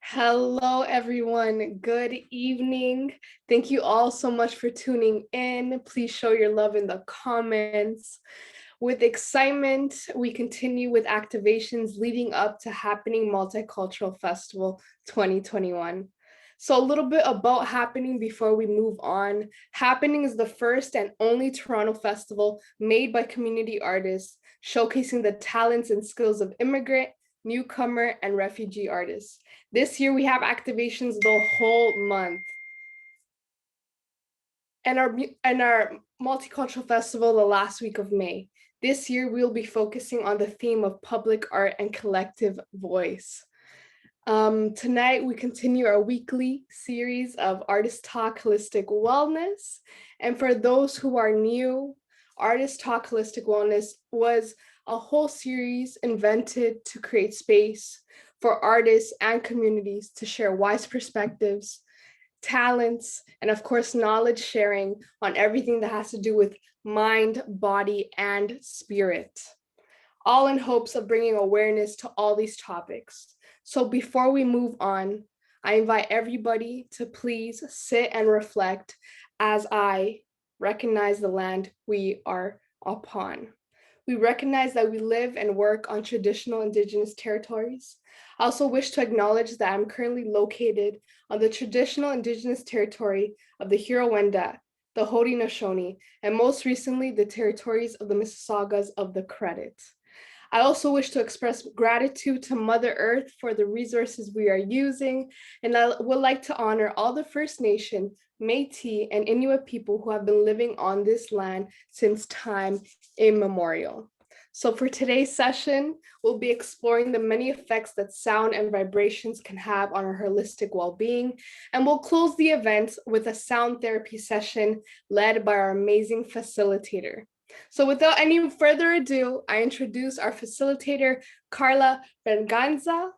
Hello, everyone. Good evening. Thank you all so much for tuning in. Please show your love in the comments. With excitement, we continue with activations leading up to Happening Multicultural Festival 2021. So, a little bit about Happening before we move on. Happening is the first and only Toronto festival made by community artists, showcasing the talents and skills of immigrant, newcomer, and refugee artists. This year, we have activations the whole month. And our multicultural festival the last week of May. This year, we'll be focusing on the theme of public art and collective voice. Tonight, we continue our weekly series of Artist Talk Holistic Wellness. And for those who are new, Artist Talk Holistic Wellness was a whole series invented to create space for artists and communities to share wise perspectives, talents, and of course, knowledge sharing on everything that has to do with mind, body, and spirit, all in hopes of bringing awareness to all these topics. So before we move on, I invite everybody to please sit and reflect as I recognize the land we are upon. We recognize that we live and work on traditional Indigenous territories. I also wish to acknowledge that I'm currently located on the traditional Indigenous territory of the Huron-Wendat, the Haudenosaunee, and most recently, the territories of the Mississaugas of the Credit. I also wish to express gratitude to Mother Earth for the resources we are using, and I would like to honor all the First Nation, Métis, and Inuit people who have been living on this land since time immemorial. So for today's session, we'll be exploring the many effects that sound and vibrations can have on our holistic well-being, and we'll close the event with a sound therapy session led by our amazing facilitator. So without any further ado, I introduce our facilitator, Karla Berganza.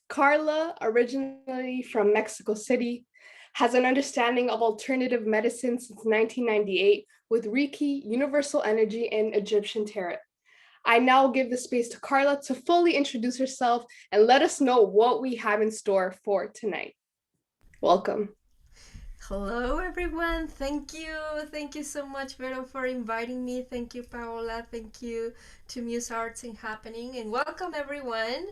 Karla, originally from Mexico City, has an understanding of alternative medicine since 1998 with Reiki, universal energy, and Egyptian tarot. I now give the space to Karla to fully introduce herself and let us know what we have in store for tonight. Welcome. Hello, everyone. Thank you. Thank you so much, Vero, for inviting me. Thank you, Paola. Thank you to Muse Arts and Happening. And welcome, everyone.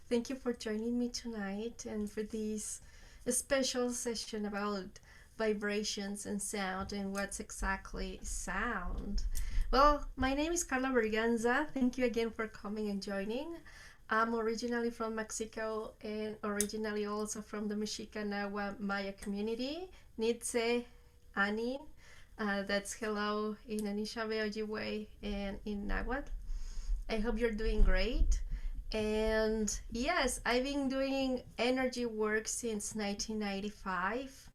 Thank you for joining me tonight and for this special session about vibrations and sound and what's exactly sound. Well, my name is Karla Berganza. Thank you again for coming and joining. I'm originally from Mexico and originally also from the Mexicanahua Maya community. Nitze, Ani, that's hello in Anishinaabe, Ojibwe, and in Nahuatl. I hope you're doing great. And yes, I've been doing energy work since 1995.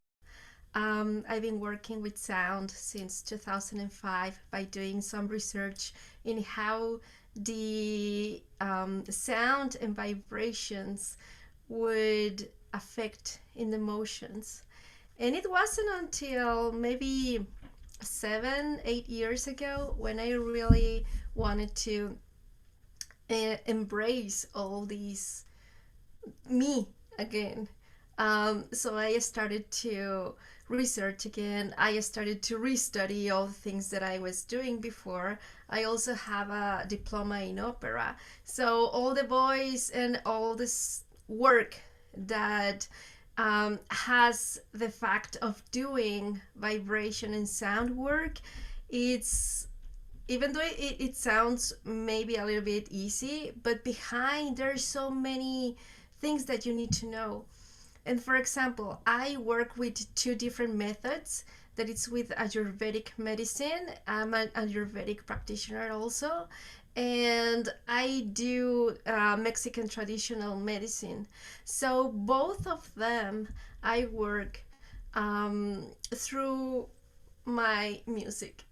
I've been working with sound since 2005 by doing some research in how the sound and vibrations would affect in the emotions. And it wasn't until maybe 7, 8 years ago when I really wanted to embrace all these me again. So I started to research again. I started to restudy all the things that I was doing before. I also have a diploma in opera. So all the voice and all this work that has the fact of doing vibration and sound work, it's even though it sounds maybe a little bit easy, but behind there's so many things that you need to know. And for example, I work with two different methods. That it's with Ayurvedic medicine. I'm an Ayurvedic practitioner also, and I do Mexican traditional medicine. So both of them I work through my music.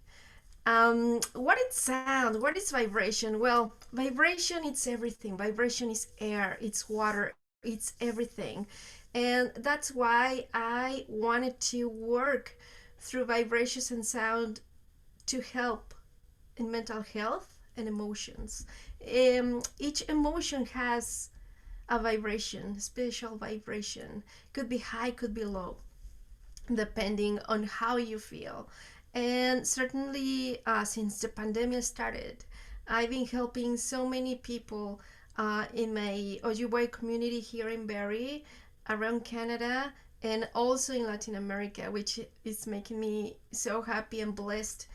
What is sound? What is vibration? Well, vibration it's everything. Vibration is air, it's water, it's everything. And that's why I wanted to work through vibrations and sound to help in mental health and emotions. Each emotion has a vibration, special vibration. Could be high, could be low, depending on how you feel. And certainly, since the pandemic started, I've been helping so many people in my Ojibwe community here in Barrie, around Canada, and also in Latin America, which is making me so happy and blessed.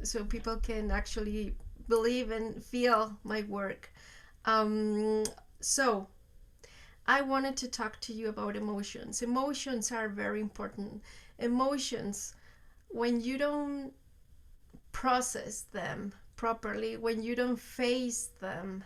So people can actually believe and feel my work. Um, so, I wanted to talk to you about emotions. Emotions are very important. Emotions, when you don't process them properly, when you don't face them,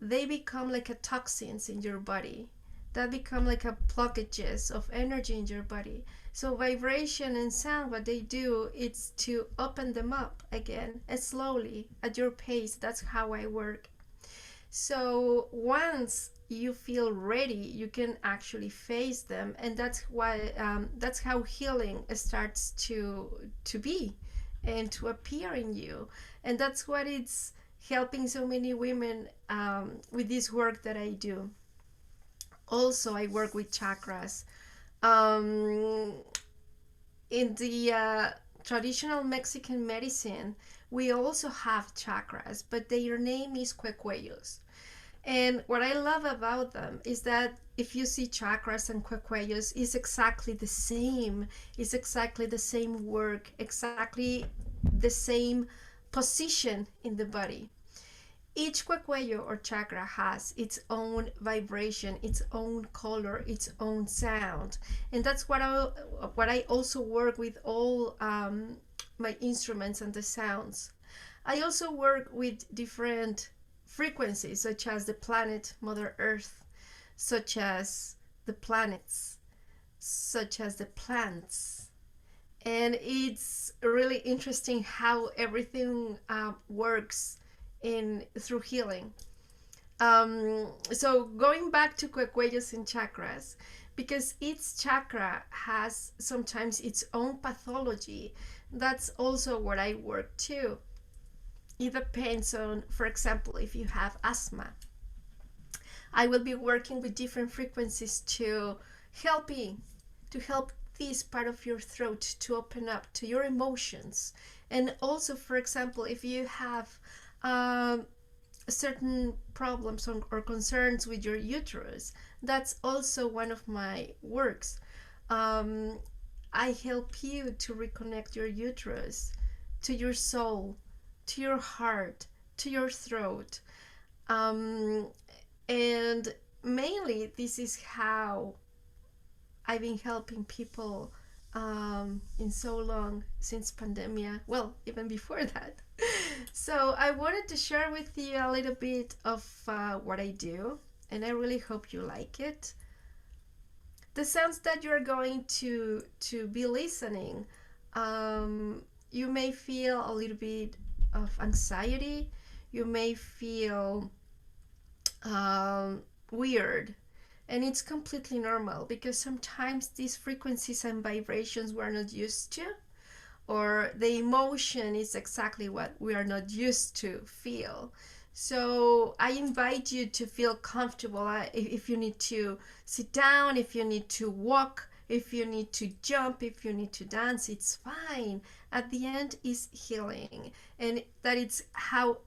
they become like a toxins in your body. That become like a blockages of energy in your body. So vibration and sound, what they do, it's to open them up again, slowly at your pace. That's how I work. So once you feel ready, you can actually face them, and that's why that's how healing starts to be and to appear in you, and that's what it's helping so many women with this work that I do. Also, I work with chakras. Um, in the traditional Mexican medicine, we also have chakras, but their name is cuecuellos. And what I love about them is that if you see chakras and cuecuellos, it's exactly the same. It's exactly the same work, exactly the same position in the body. Each cuecuello or chakra has its own vibration, its own color, its own sound, and that's what I also work with all my instruments and the sounds. I also work with different frequencies, such as the planet Mother Earth, such as the planets, such as the plants. And it's really interesting how everything works in through healing. So going back to cuecuellos and chakras, because each chakra has sometimes its own pathology. That's also what I work too. It depends on, for example, if you have asthma, I will be working with different frequencies to helping to help this part of your throat to open up to your emotions. And also, for example, if you have um, certain problems or concerns with your uterus, that's also one of my works. um, I help you to reconnect your uterus to your soul, to your heart, to your throat. um, and mainly this is how I've been helping people in so long since pandemia. Well, even before that. So I wanted to share with you a little bit of what I do, and I really hope you like it. The sounds that you're going to be listening, you may feel a little bit of anxiety. You may feel weird, and it's completely normal because sometimes these frequencies and vibrations we're not used to, or the emotion is exactly what we are not used to feel. So I invite you to feel comfortable. If you need to sit down, if you need to walk, if you need to jump, if you need to dance, it's fine. At the end is healing, and that it's how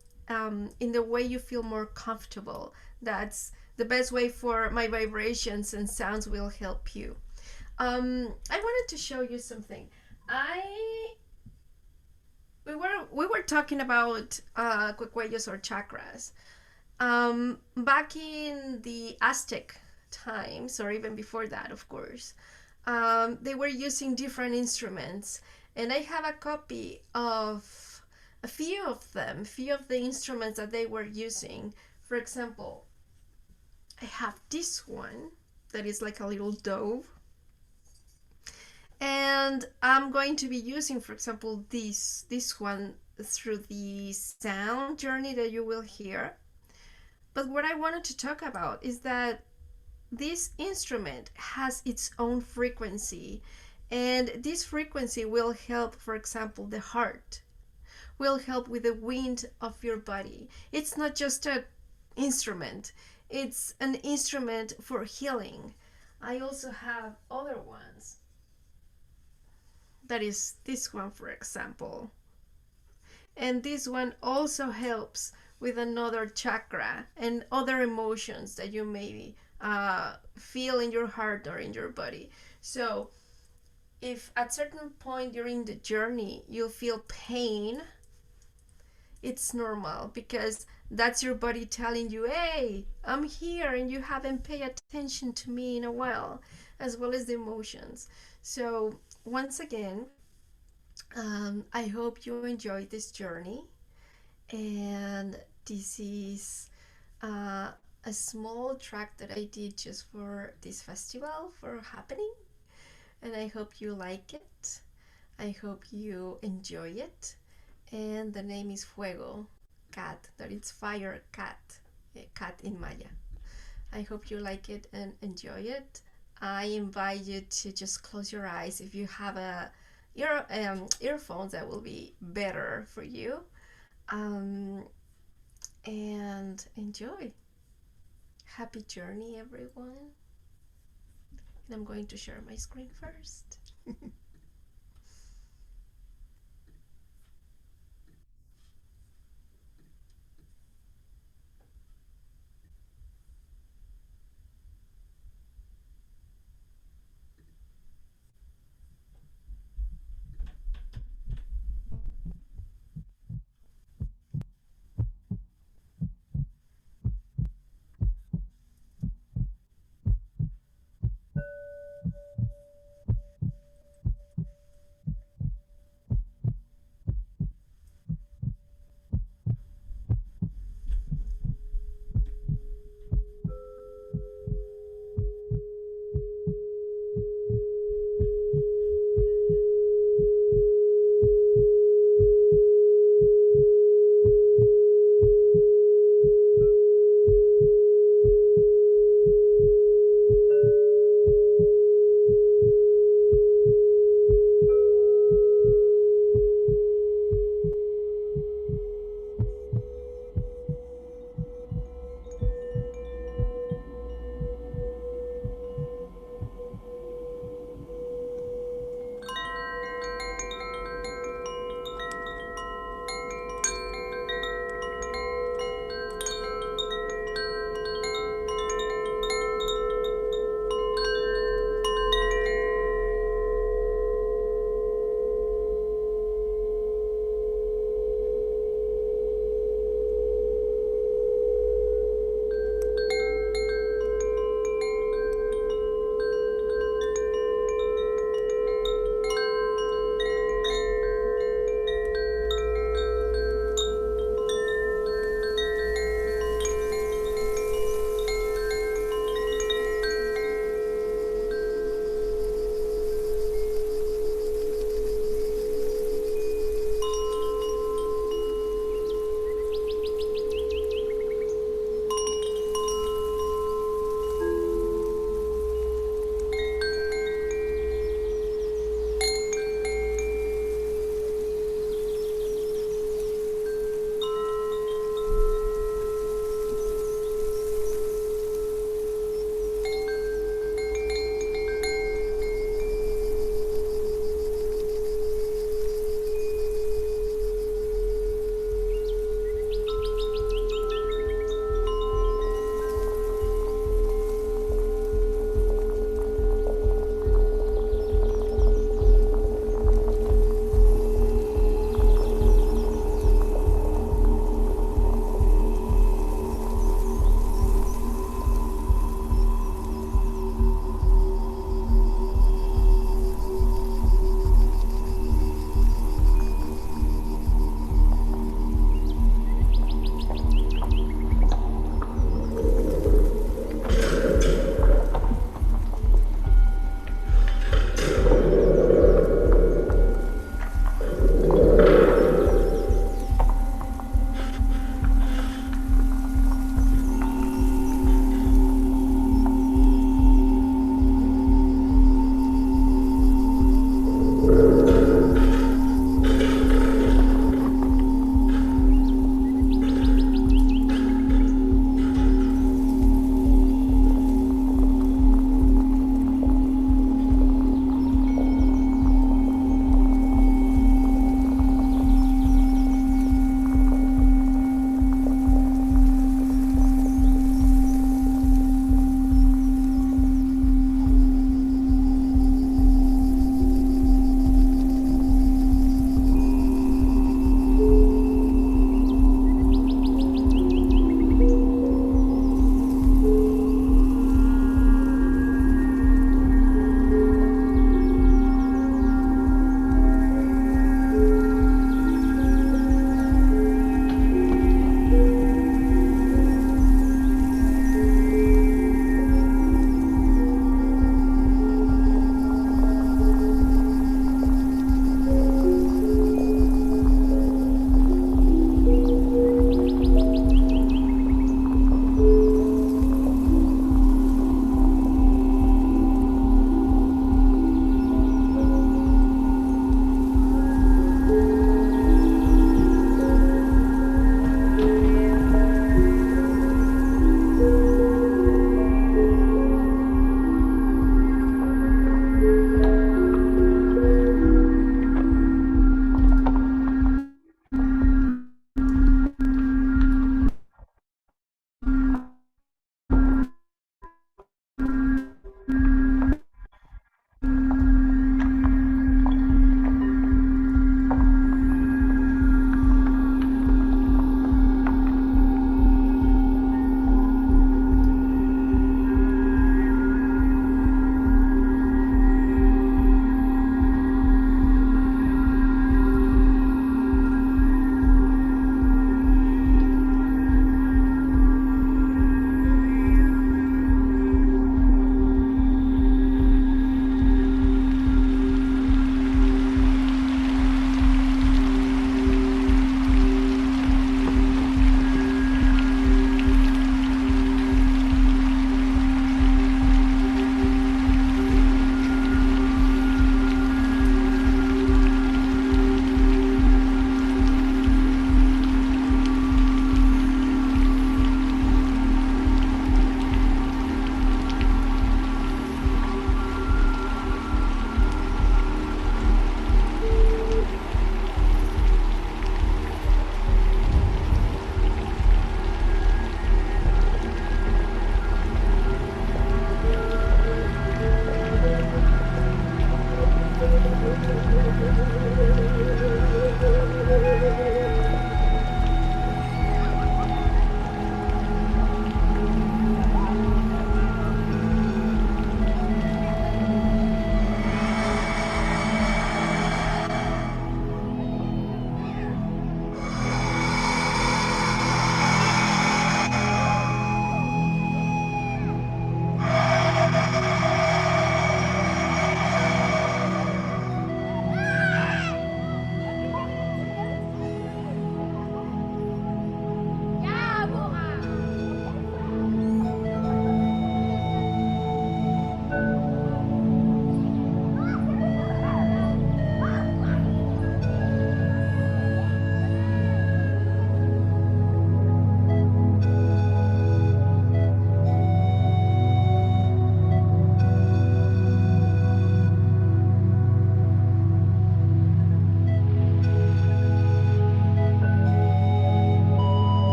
in the way you feel more comfortable. That's the best way for my vibrations and sounds will help you. I wanted to show you something. I we were talking about cuecuellos or chakras. Back in the Aztec times, or even before that, of course, they were using different instruments, and I have a copy of a few of them, a few of the instruments that they were using. For example, I have this one that is like a little dove, and I'm going to be using, for example, this one through the sound journey that you will hear. But what I wanted to talk about is that this instrument has its own frequency, and this frequency will help, for example, the heart, will help with the wind of your body. It's not just an instrument, It's an instrument for healing. I also have other ones. That is this one, for example. And this one also helps with another chakra and other emotions that you maybe feel in your heart or in your body. So if at certain point during the journey you feel pain, it's normal because that's your body telling you, hey, I'm here and you haven't paid attention to me in a while, as well as the emotions. So once again, I hope you enjoyed this journey. And this is uh, a small track that I did just for this festival for happening. And I hope you like it. I hope you enjoy it. And the name is Fuego Cat, that it's fire cat, a cat in Maya. I hope you like it and enjoy it. I invite you to just close your eyes. If you have earphones, that will be better for you. Um, and enjoy. Happy journey, everyone. And I'm going to share my screen first.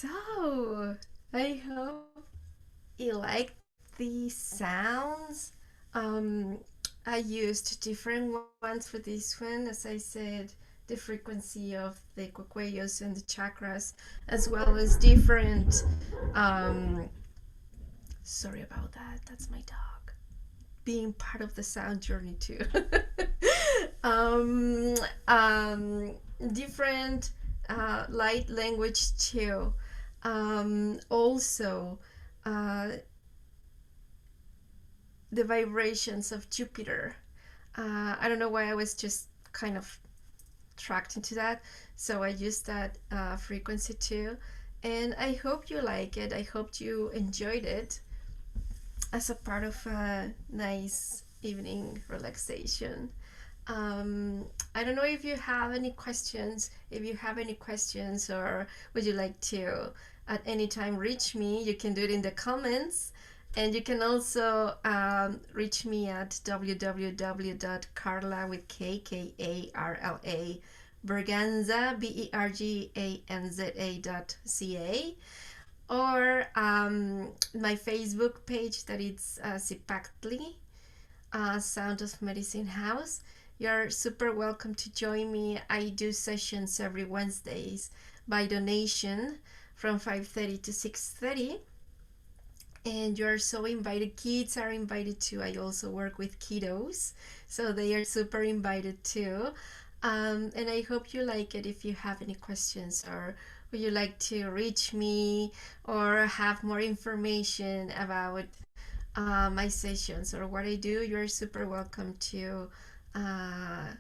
So, I hope you like the sounds. Um, I used different ones for this one, as I said, the frequency of the cuellos and the chakras, as well as different. Um, Sorry about that. That's my dog being part of the sound journey too. um, um, Different light language too. Also, uh, the vibrations of Jupiter. I don't know why I was just kind of tracked into that, so I used that frequency too. And I hope you like it. I hope you enjoyed it as a part of a nice evening relaxation. I don't know if you have any questions. If you have any questions, or would you like to at any time reach me, you can do it in the comments. And you can also reach me at www.karla with KKARLA Berganza BERGANZA.ca, or my Facebook page that it's Zipactli, Sound of Medicine House. You're super welcome to join me. I do sessions every Wednesdays by donation from 5:30 to 6:30. And you're so invited. Kids are invited too. I also work with kiddos, so they are super invited too. And I hope you like it. If you have any questions, or would you like to reach me, or have more information about my sessions or what I do, you're super welcome to uh,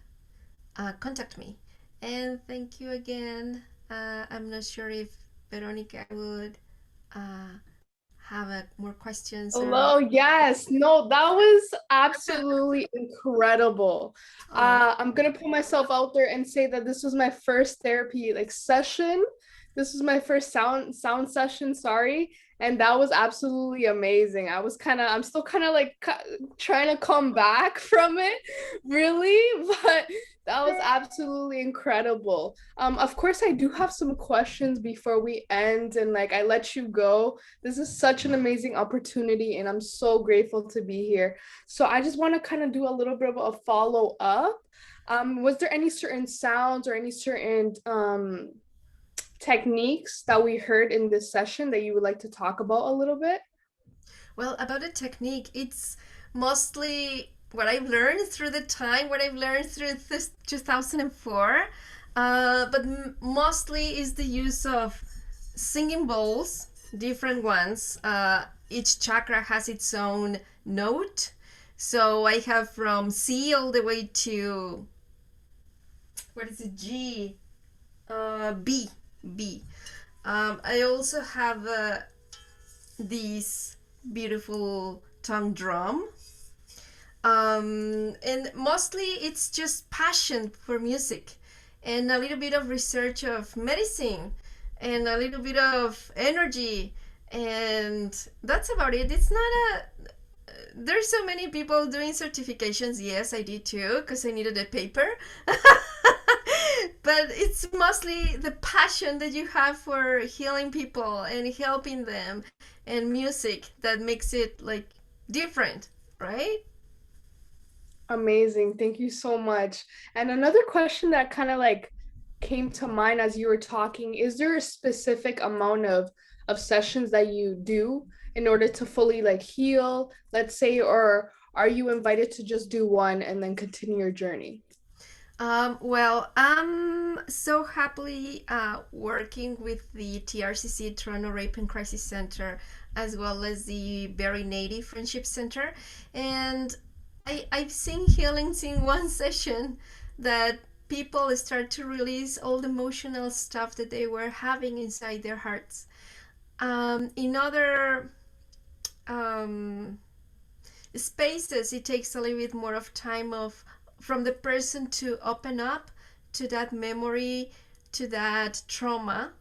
contact me. And thank you again. I'm not sure if Veronica would have more questions or. Hello, yes. No, that was absolutely incredible. Oh, I'm gonna put myself out there and say that this was my first therapy like session. This was my first sound session, sorry. And that was absolutely amazing. I'm still kind of like trying to come back from it, really, but that was absolutely incredible. Of course, I do have some questions before we end and like I let you go. This is such an amazing opportunity, and I'm so grateful to be here. So I just want to kind of do a little bit of a follow up. Was there any certain sounds or any certain techniques that we heard in this session that you would like to talk about a little bit? well, about the technique, it's mostly what I've learned through the time, what I've learned through this 2004. But mostly is the use of singing bowls, different ones. Each chakra has its own note. So I have from C all the way to, what is it, G? B. B. I also have this beautiful tongue drum. And mostly it's just passion for music and a little bit of research of medicine and a little bit of energy. And that's about it. It's not a. There's so many people doing certifications. Yes, I did too, because I needed a paper. But it's mostly the passion that you have for healing people and helping them, and music that makes it like different, right? Amazing. Thank you so much. And another question that kind of like came to mind as you were talking, is there a specific amount of sessions that you do in order to fully like heal, let's say, or are you invited to just do one and then continue your journey? Well, I'm so happily working with the TRCC, Toronto Rape and Crisis Center, as well as the Very Native Friendship Center. And I've seen healings in one session that people start to release all the emotional stuff that they were having inside their hearts. In other um, spaces, it takes a little bit more of time of from the person to open up to that memory, to that trauma.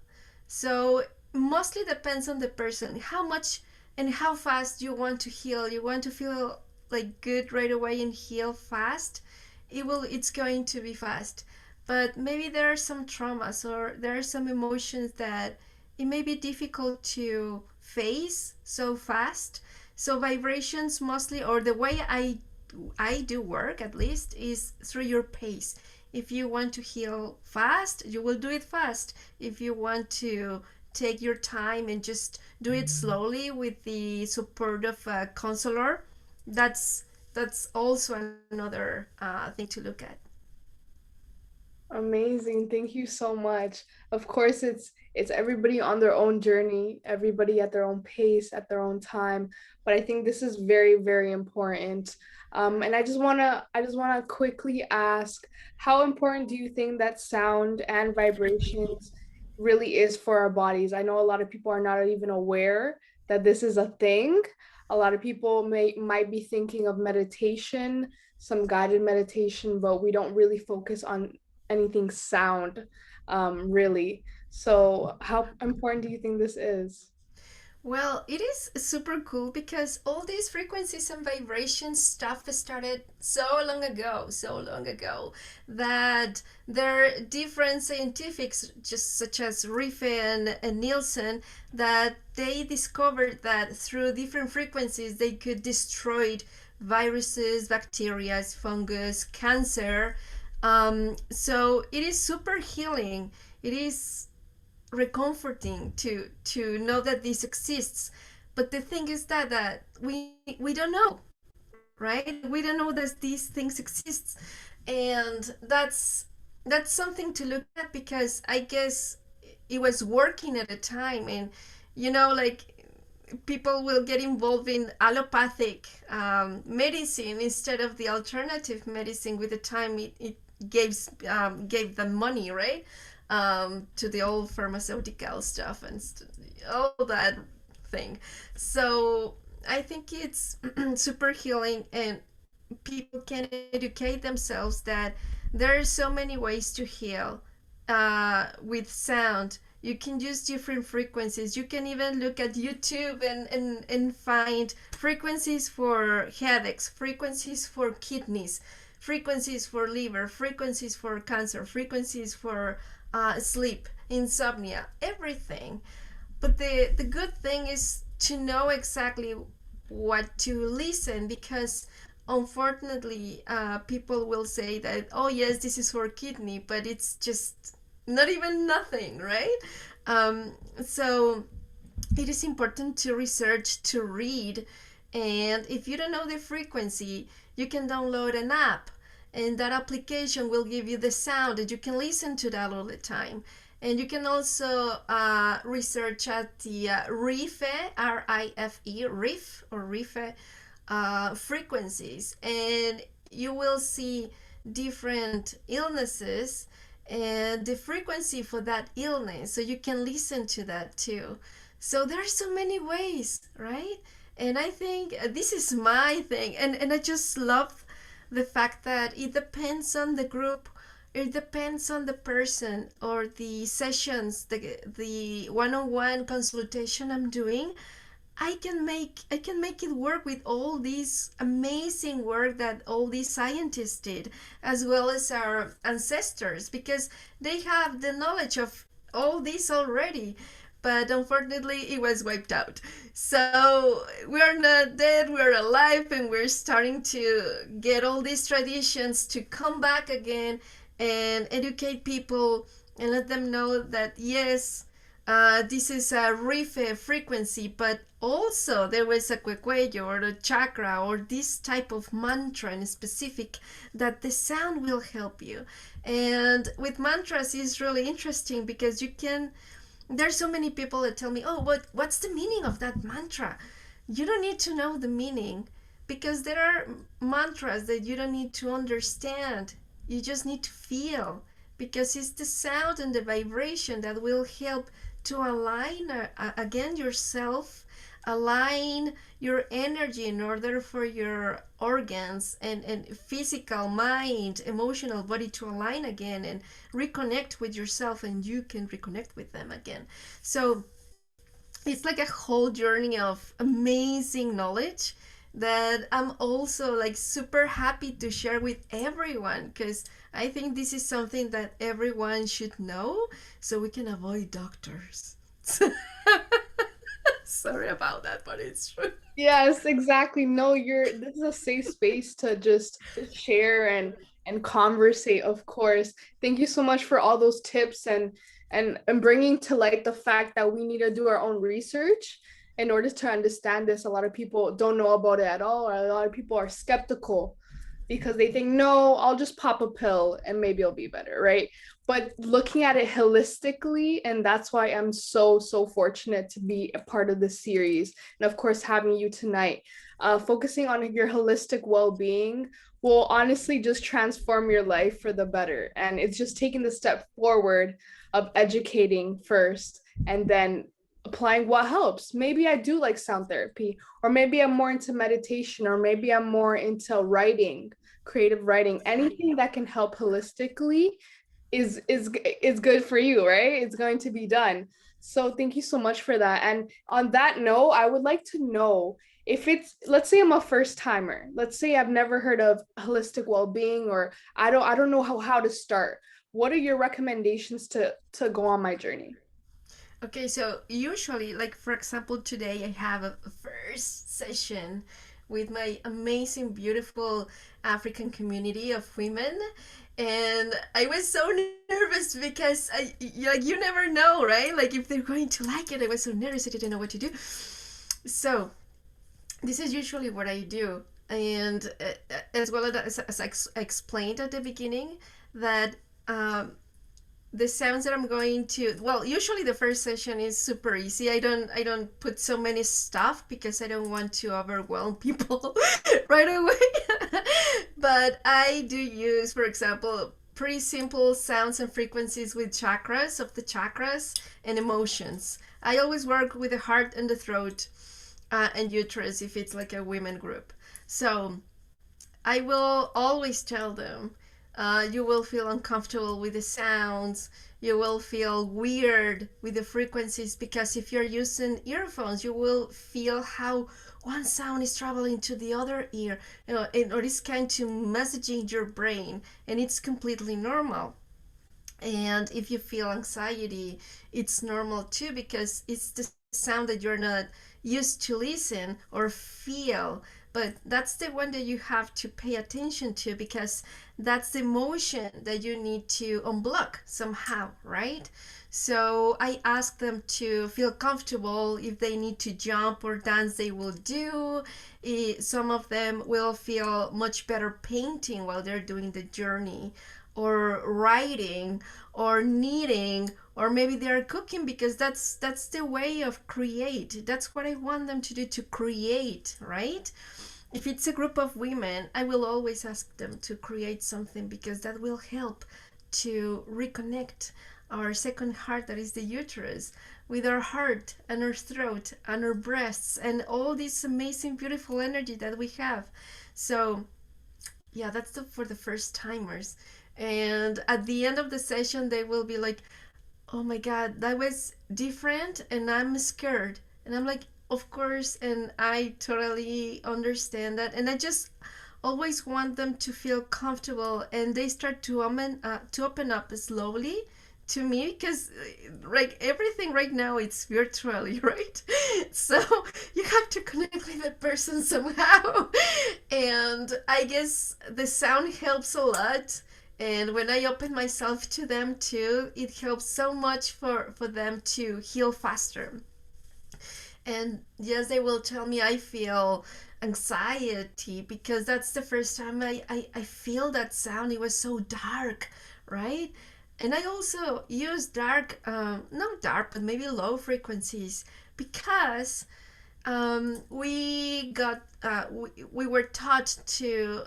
So mostly depends on the person, how much and how fast you want to heal. You want to feel like good right away and heal fast, it's going to be fast. But maybe there are some traumas or there are some emotions that it may be difficult to face so fast. So vibrations mostly, or the way I do work at least, is through your pace. If you want to heal fast, you will do it fast. If you want to take your time and just do it slowly with the support of a counselor, that's also another thing to look at. Amazing. Thank you so much. Of course, it's everybody on their own journey, everybody at their own pace, at their own time. But I think this is very, very important. And I just wanna quickly ask, how important do you think that sound and vibrations really is for our bodies? I know a lot of people are not even aware that this is a thing. A lot of people might be thinking of meditation, some guided meditation, but we don't really focus on anything sound, really. So, how important do you think this is? Well, it is super cool because all these frequencies and vibrations stuff started so long ago, that there are different scientifics, just such as Rife and Nielsen, that they discovered that through different frequencies they could destroy viruses, bacteria, fungus, cancer. So it is super healing. It is recomforting to know that this exists. But the thing is that we don't know, right? We don't know that these things exist, and that's something to look at, because I guess it was working at a time. And like, people will get involved in allopathic medicine instead of the alternative medicine. With the time, it gave them money, right? To the old pharmaceutical stuff and all that thing. So I think it's super healing, and people can educate themselves that there are so many ways to heal with sound. You can use different frequencies. You can even look at YouTube and find frequencies for headaches, frequencies for kidneys, frequencies for liver, frequencies for cancer, frequencies for sleep, insomnia, everything. But the good thing is to know exactly what to listen, because unfortunately, people will say that, oh yes, this is for kidney, but it's just not even nothing, right? So it is important to research, to read, and if you don't know the frequency, you can download an app, and that application will give you the sound, and you can listen to that all the time. And you can also research at the RIFE, R-I-F-E, RIF or RIFE frequencies, and you will see different illnesses and the frequency for that illness, so you can listen to that too. So there are so many ways, right? And I think this is my thing, and I just love the fact that it depends on the group, it depends on the person or the sessions, the one-on-one consultation I'm doing. I can make it work with all this amazing work that all these scientists did, as well as our ancestors, because they have the knowledge of all this already. But unfortunately, it was wiped out. So we're not dead, we're alive, and we're starting to get all these traditions to come back again and educate people and let them know that yes, this is a rife frequency, but also there was a cuecuello or a chakra or this type of mantra in specific, that the sound will help you. And with mantras is really interesting, because you can, there's so many people that tell me, oh, what's the meaning of that mantra? You don't need to know the meaning, because there are mantras that you don't need to understand. You just need to feel, because it's the sound and the vibration that will help to align again yourself, align your energy in order for your organs and physical, mind, emotional body to align again and reconnect with yourself, and you can reconnect with them again. So it's like a whole journey of amazing knowledge that I'm also like super happy to share with everyone, because I think this is something that everyone should know, so we can avoid doctors. Sorry about that, but it's true. Yes, exactly. No, this is a safe space to just share and conversate, of course. Thank you so much for all those tips and bringing to light the fact that we need to do our own research in order to understand this. A lot of people don't know about it at all, or a lot of people are skeptical because they think, no, I'll just pop a pill and maybe it'll be better, right? But looking at it holistically, and that's why I'm so fortunate to be a part of this series, and of course having you tonight. Focusing on your holistic well-being will honestly just transform your life for the better, and it's just taking the step forward of educating first and then applying what helps. Maybe I do like sound therapy, or maybe I'm more into meditation, or maybe I'm more into writing, creative writing. Anything that can help holistically is good for you, right? It's going to be done. So thank you so much for that. And on that note, I would like to know, if it's, let's say I'm a first timer, let's say I've never heard of holistic well-being, or I don't know how to start. What are your recommendations to go on my journey? Okay, so usually, like for example, today I have a first session with my amazing, beautiful African community of women, and I was so nervous because like you never know, right? Like if they're going to like it. I was so nervous, I didn't know what to do. So this is usually what I do, and as well as I explained at the beginning, that the sounds that I'm going to, well, usually the first session is super easy. I don't put so many stuff because I don't want to overwhelm people right away. But I do use, for example, pretty simple sounds and frequencies with chakras, of the chakras, and emotions. I always work with the heart and the throat, and uterus if it's like a women group. So I will always tell them, you will feel uncomfortable with the sounds. You will feel weird with the frequencies because if you're using earphones, you will feel how one sound is traveling to the other ear, or it's kind of messaging your brain, and it's completely normal. And if you feel anxiety, it's normal too because it's the sound that you're not used to listen or feel. But that's the one that you have to pay attention to because that's the emotion that you need to unblock somehow, right? So I ask them to feel comfortable. If they need to jump or dance, they will do. Some of them will feel much better painting while they're doing the journey, or writing, or knitting, or maybe they're cooking because that's the way of create. That's what I want them to do, to create, right? If it's a group of women, I will always ask them to create something because that will help to reconnect our second heart, that is the uterus, with our heart and our throat and our breasts and all this amazing, beautiful energy that we have. So yeah, that's for the first timers. And at the end of the session, they will be like, oh my God, that was different and I'm scared. And I'm like, of course, and I totally understand that. And I just always want them to feel comfortable, and they start to open up slowly to me because like everything right now it's virtually, right? So you have to connect with the person somehow. And I guess the sound helps a lot, and when I open myself to them too, it helps so much for them to heal faster. And yes, they will tell me I feel anxiety because that's the first time I feel that sound. It was so dark, right? And I also use dark, not dark, but maybe low frequencies because we were taught to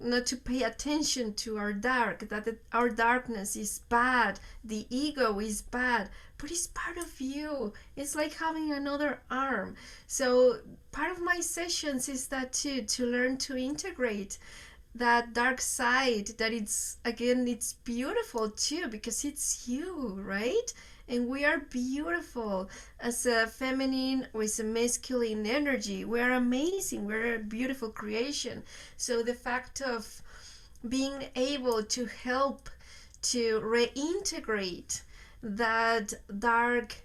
not to pay attention to our dark, that our darkness is bad, the ego is bad, but it's part of you. It's like having another arm. So part of my sessions is that too, to learn to integrate that dark side, that it's, again, it's beautiful too because it's you, right? And we are beautiful as a feminine with a masculine energy. We are amazing. We're a beautiful creation. So the fact of being able to help to reintegrate that dark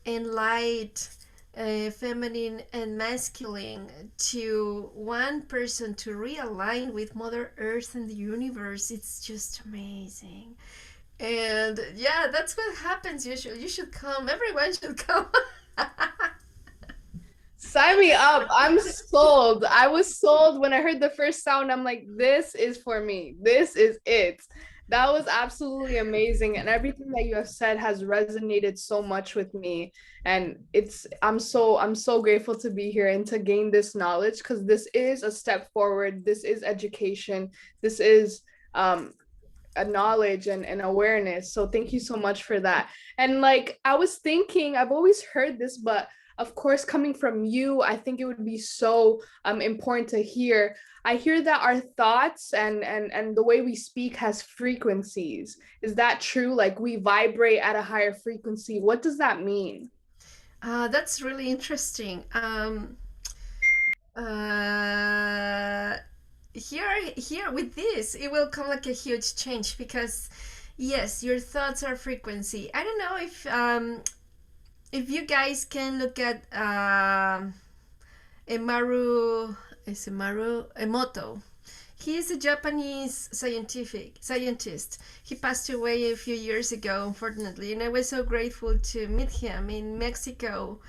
and light, feminine and masculine, to one person to realign with Mother Earth and the universe. It's just amazing. And yeah, that's what happens. You should come. Everyone should come. Sign me up. I'm sold. I was sold when I heard the first sound. I'm like, this is for me. This is it. That was absolutely amazing. And everything that you have said has resonated so much with me. And I'm so grateful to be here and to gain this knowledge because this is a step forward. This is education. This is um a knowledge and awareness. So thank you so much for that. And like I was thinking, I've always heard this, but of course, coming from you, I think it would be so important to hear. I hear that our thoughts and the way we speak has frequencies. Is that true? Like we vibrate at a higher frequency. What does that mean? That's really interesting. Uh, here with this, it will come like a huge change because, yes, your thoughts are frequency. I don't know if you guys can look at Emaru, is Emaru Emoto. He is a Japanese scientist. He passed away a few years ago, unfortunately, and I was so grateful to meet him in Mexico.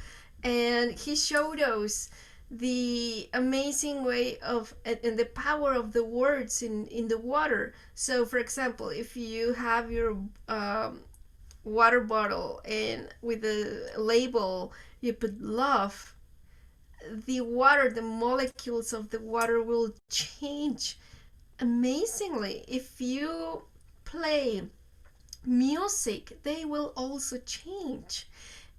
And he showed us the amazing way of and the power of the words in the water. So, for example, if you have your water bottle and with the label you put love, the water, the molecules of the water will change amazingly. If you play music, they will also change.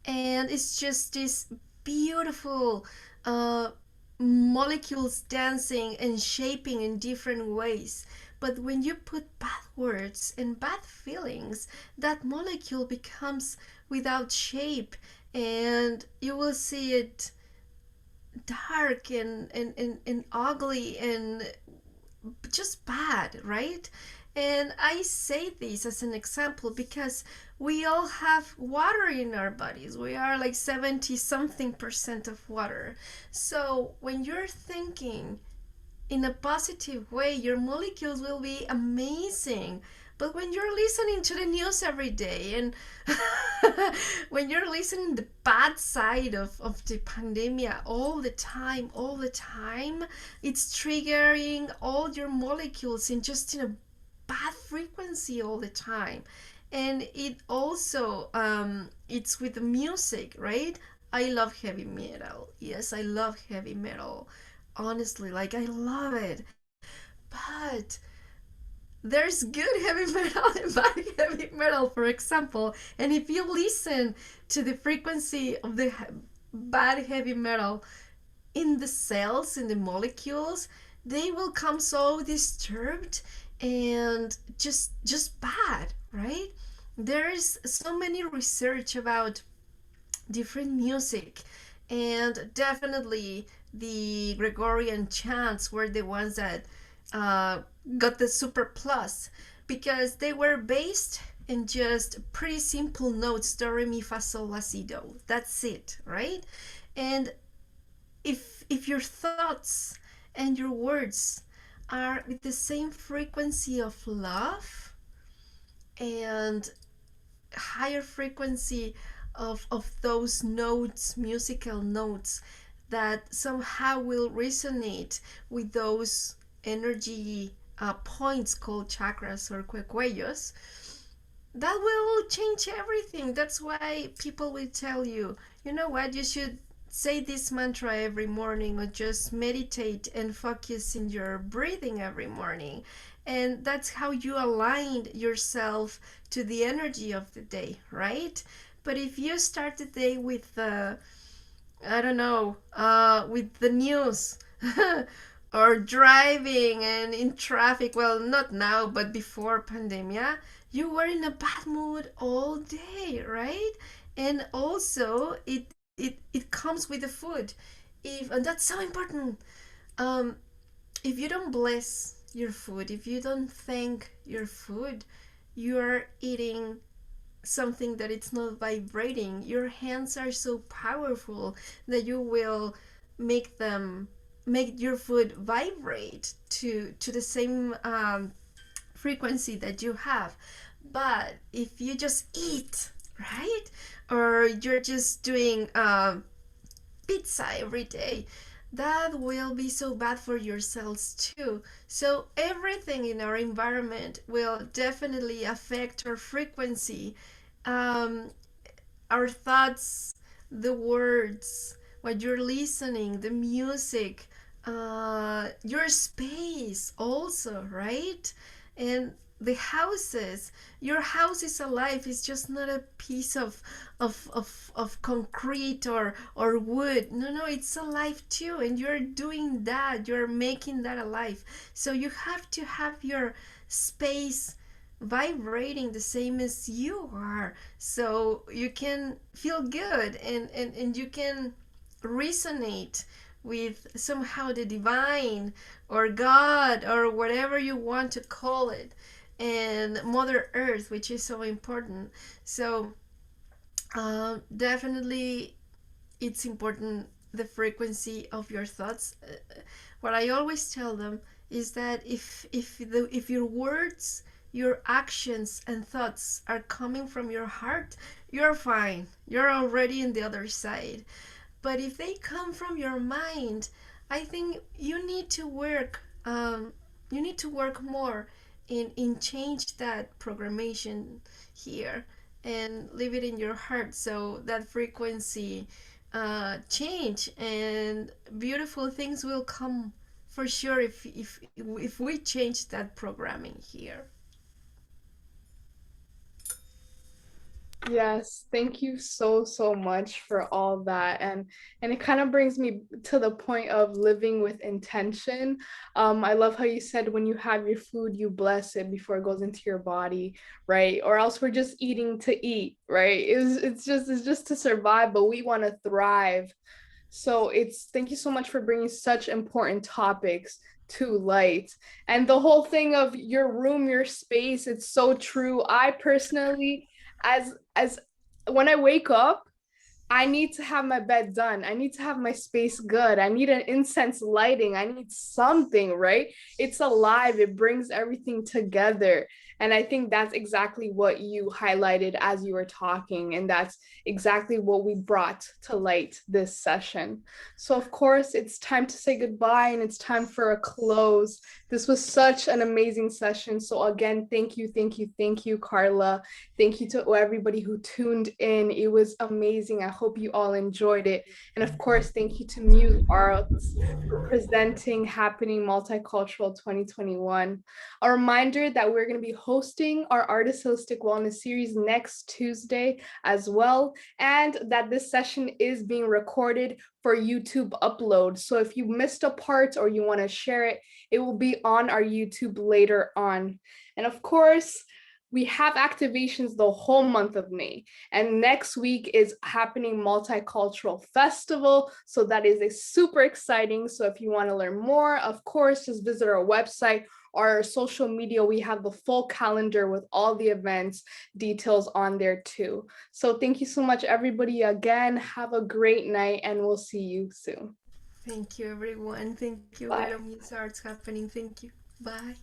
And it's just this beautiful uh, molecules dancing and shaping in different ways. But when you put bad words and bad feelings, that molecule becomes without shape, and you will see it dark and ugly and just bad, right? And I say this as an example because we all have water in our bodies. We are like 70 something percent of water. So when you're thinking in a positive way, your molecules will be amazing. But when you're listening to the news every day and when you're listening the bad side of the pandemic all the time, it's triggering all your molecules in just in a bad frequency all the time. And it also it's with the music, right? I love heavy metal. Yes, I love heavy metal. Honestly, like I love it. But there's good heavy metal and bad heavy metal, for example. And if you listen to the frequency of the bad heavy metal in the cells, in the molecules, they will come so disturbed and just bad, right? There is so many research about different music, and definitely the Gregorian chants were the ones that uh, got the super plus because they were based in just pretty simple notes: do re mi fa sol la si do. That's it, right? And if your thoughts and your words are with the same frequency of love and higher frequency of those notes, musical notes, that somehow will resonate with those energy points called chakras or cuellos, that will change everything. That's why people will tell you, you know what, you should say this mantra every morning or just meditate and focus in your breathing every morning. And that's how you align yourself to the energy of the day, right? But if you start the day with I don't know, with the news or driving and in traffic, well, not now, but before pandemia, you were in a bad mood all day, right? And also, it comes with the food. If and that's so important. Um, if you don't bless your food, if you don't thank your food, you are eating something that it's not vibrating. Your hands are so powerful that you will make them make your food vibrate to the same frequency that you have. But if you just eat, right, or you're just doing pizza every day, that will be so bad for your cells too. So everything in our environment will definitely affect our frequency, um, our thoughts, the words, what you're listening, the music, your space also, right? And the houses. Your house is alive. It's just not a piece of concrete or wood. No, no, it's alive too. And you're doing that. You're making that alive. So you have to have your space vibrating the same as you are, so you can feel good, and you can resonate with somehow the divine or God or whatever you want to call it, and Mother Earth, which is so important. So definitely it's important, the frequency of your thoughts. What I always tell them is that if your words, your actions and thoughts are coming from your heart, you're fine. You're already in the other side. But if they come from your mind, I think you need to work. You need to work more in change that programmation here and leave it in your heart, so that frequency change and beautiful things will come for sure if we change that programming here. Yes, thank you so, so much for all that. And it kind of brings me to the point of living with intention. I love how you said when you have your food, you bless it before it goes into your body, right? Or else we're just eating to eat, right? It's just to survive, but we want to thrive. So it's thank you so much for bringing such important topics to light. And the whole thing of your room, your space, it's so true. I personally, as when I wake up, I need to have my bed done. I need to have my space good. I need an incense lighting. I need something, right? It's alive. It brings everything together. And I think that's exactly what you highlighted as you were talking. And that's exactly what we brought to light this session. So, of course, it's time to say goodbye and it's time for a close. This was such an amazing session. So, again, thank you, thank you, thank you, Karla. Thank you to everybody who tuned in. It was amazing. I hope you all enjoyed it. And of course, thank you to Muse Arts for presenting Happening Multicultural 2021. A reminder that we're going to be hosting our Artist Holistic Wellness series next Tuesday as well, and that this session is being recorded for YouTube upload. So if you missed a part or you want to share it, it will be on our YouTube later on. And of course, we have activations the whole month of May. And next week is Happening Multicultural Festival. So that is a super exciting. So if you want to learn more, of course, just visit our website or our social media. We have the full calendar with all the events details on there too. So thank you so much, everybody. Again, have a great night and we'll see you soon. Thank you, everyone. Thank you, Bye. Vero. Muse Arts Happening. Thank you. Bye.